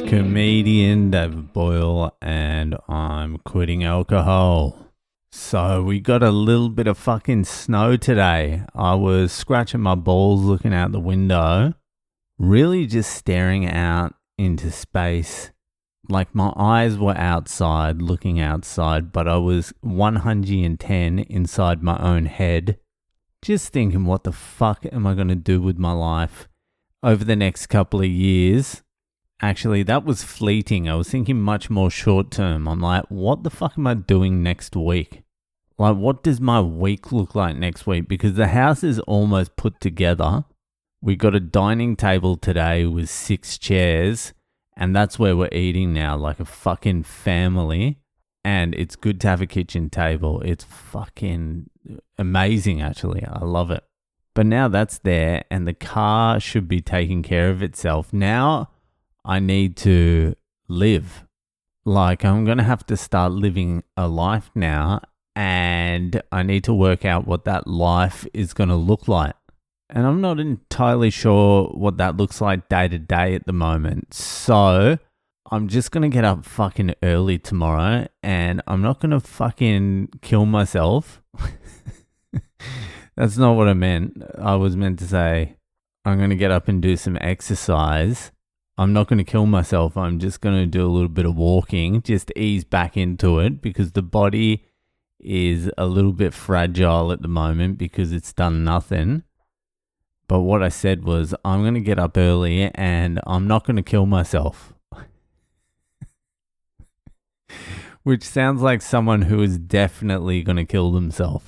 comedian David Boyle, and I'm quitting alcohol. So we got a little bit of fucking snow today. I was scratching my balls looking out the window, really just staring out into space. Like my eyes were outside, looking outside, but I was 110 inside my own head, just thinking, what the fuck am I going to do with my life over the next couple of years? Actually, that was fleeting. I was thinking much more short term. I'm like, what the fuck am I doing next week? Like, what does my week look like next week? Because the house is almost put together. We got a dining table today with 6 chairs, and that's where we're eating now, like a fucking family. And it's good to have a kitchen table. It's fucking amazing, actually. I love it. But now that's there, and the car should be taking care of itself. Now I need to live. Like, I'm going to have to start living a life now, and I need to work out what that life is going to look like. And I'm not entirely sure what that looks like day to day at the moment. So I'm just going to get up fucking early tomorrow, and I'm not going to fucking kill myself. That's not what I meant. I was meant to say I'm going to get up and do some exercise. I'm not going to kill myself. I'm just going to do a little bit of walking, just ease back into it, because the body is a little bit fragile at the moment because it's done nothing. But what I said was, I'm going to get up early and I'm not going to kill myself. Which sounds like someone who is definitely going to kill themselves.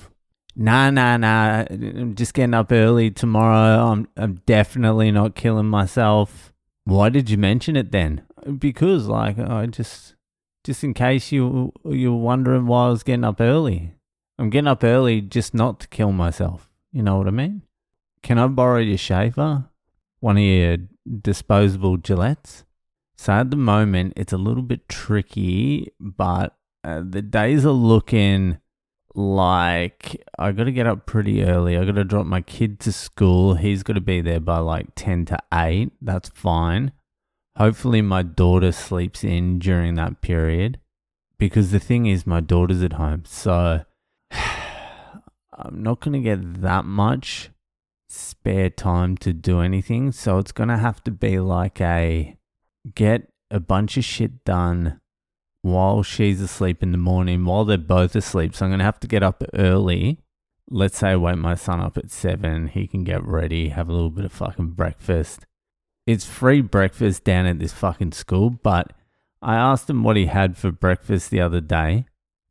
Nah, I'm just getting up early tomorrow. I'm definitely not killing myself. Why did you mention it then? Because, like, I just in case you were wondering why I was getting up early. I'm getting up early just not to kill myself. You know what I mean? Can I borrow your shaver? One of your disposable Gillettes? So at the moment, it's a little bit tricky, but the days are looking like I got to get up pretty early. I got to drop my kid to school. He's got to be there by like 10 to 8. That's fine. Hopefully my daughter sleeps in during that period, because the thing is my daughter's at home. So I'm not going to get that much spare time to do anything. So it's going to have to be like get a bunch of shit done while she's asleep in the morning, while they're both asleep. So I'm going to have to get up early. Let's say I wake my son up at 7. He can get ready, have a little bit of fucking breakfast. It's free breakfast down at this fucking school, but I asked him what he had for breakfast the other day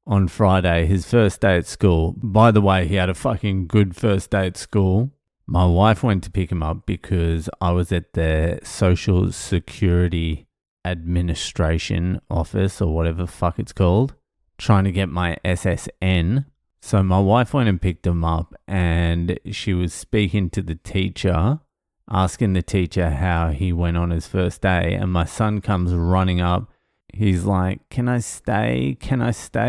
on Friday, his first day at school. By the way, he had a fucking good first day at school. My wife went to pick him up because I was at the Social Security Administration office, or whatever the fuck it's called, trying to get my SSN. So my wife went and picked him up, and she was speaking to the teacher, asking the teacher how he went on his first day. And my son comes running up. He's like, can I stay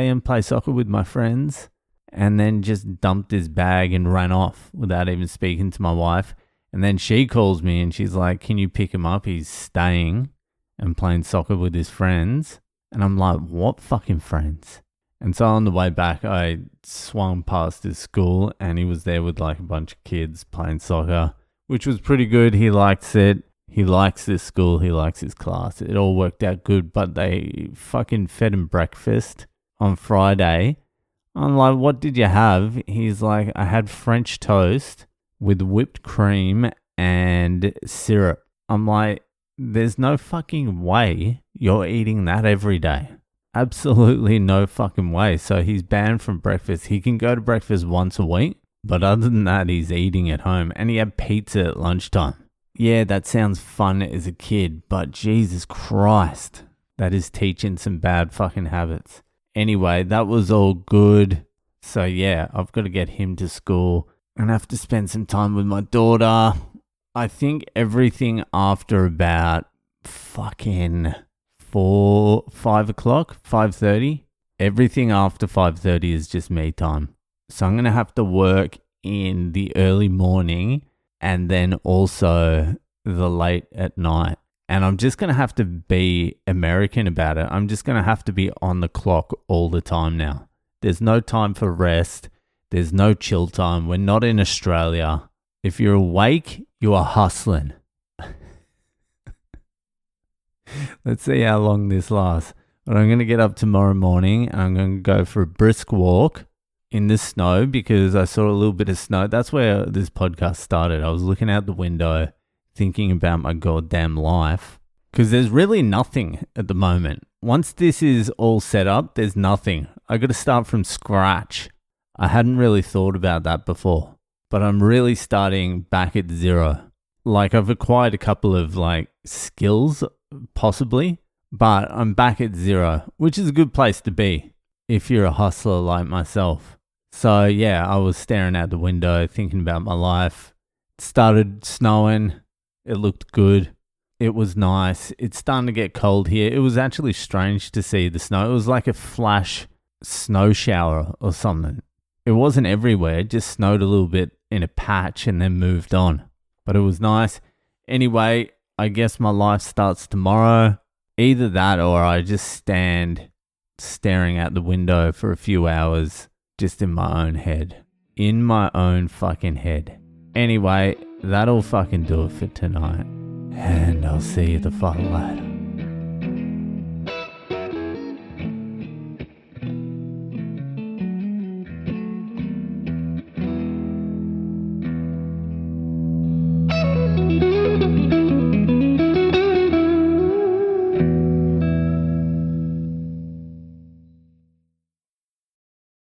and play soccer with my friends? And then just dumped his bag and ran off without even speaking to my wife. And then she calls me and she's like, can you pick him up? He's staying and playing soccer with his friends. And I'm like, what fucking friends? And so on the way back, I swung past his school, and he was there with like a bunch of kids playing soccer, which was pretty good. He likes it. He likes this school. He likes his class. It all worked out good, but they fucking fed him breakfast on Friday. I'm like, what did you have? He's like, I had French toast with whipped cream and syrup. I'm like, there's no fucking way you're eating that every day. Absolutely no fucking way. So he's banned from breakfast. He can go to breakfast once a week, but other than that, he's eating at home. And he had pizza at lunchtime. Yeah, that sounds fun as a kid, but Jesus Christ, that is teaching some bad fucking habits. Anyway, that was all good. So yeah, I've got to get him to school and have to spend some time with my daughter. I think everything after about fucking 5 o'clock, 5:30, everything after 5:30 is just me time. So I'm going to have to work in the early morning and then also the late at night. And I'm just going to have to be American about it. I'm just going to have to be on the clock all the time now. There's no time for rest. There's no chill time. We're not in Australia. If you're awake, you are hustling. Let's see how long this lasts. But I'm going to get up tomorrow morning and I'm going to go for a brisk walk in the snow because I saw a little bit of snow. That's where this podcast started. I was looking out the window thinking about my goddamn life because there's really nothing at the moment. Once this is all set up, there's nothing. I got to start from scratch. I hadn't really thought about that before, but I'm really starting back at zero. Like I've acquired a couple of like skills possibly, but I'm back at zero, which is a good place to be if you're a hustler like myself. So yeah, I was staring out the window thinking about my life. It started snowing. It looked good. It was nice. It's starting to get cold here. It was actually strange to see the snow. It was like a flash snow shower or something. It wasn't everywhere. It just snowed a little bit in a patch and then moved on. But it was nice. Anyway, I guess my life starts tomorrow. Either that or I just stand staring out the window for a few hours just in my own head. In my own fucking head. Anyway, that'll fucking do it for tonight. And I'll see you the fuck later.